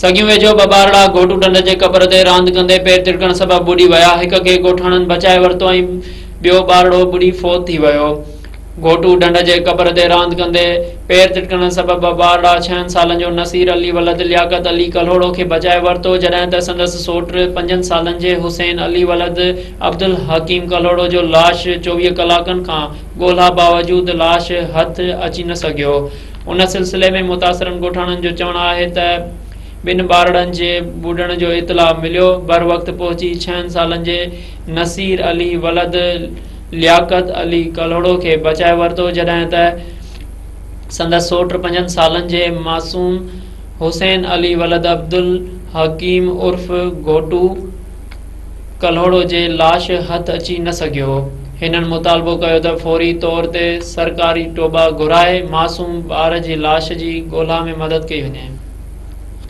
सगियूं वेझो बबारड़ा घोटू ढंढ जे क़बर ते रांदि कंदे पेर तिरकण सबबि ॿुॾी विया। हिक खे ॻोठाणनि बचाए वरितो ऐं ॿियो ॿारड़ो ॿुॾी फोत थी वियो। घोटू ढंढ जे क़बर ते रांदि कंदे पेर तिरकण सबबि बबारड़ा 6 सालनि जो नसीर अली वलद लियाकत अली कल्होड़ो खे बचाए वरितो, जॾहिं त संदसि सोट 5 सालनि जे हुसैन अली वलद अब्दुल हकीम कल्होड़ो जो लाश 24 कलाकनि खां ॻोल्हा बावजूद लाश हथ अची न सघियो। उन सिलसिले में मुतासिरनि ॻोठाणनि जो चवणु आहे त ॿिनि ॿारड़नि जे ॿुॾण जो इतला मिलियो। बर वक़्त पहुची 6 सालनि जे नसीर अली वलद लियाकत अली कल्होड़ो खे बचाए वरितो, जॾहिं त संदसि सोट 5 सालनि जे मासूम हुसैन अली वलद अब्दुल हकीम उर्फ घोटू कल्होड़ो जे लाश हथ अची न सघियो। हिननि मुतालबो कयो त फौरी तौर ते सरकारी टोबा घुराए मासूम ॿार जी लाश जी ॻोल्हा में मदद कई वञे।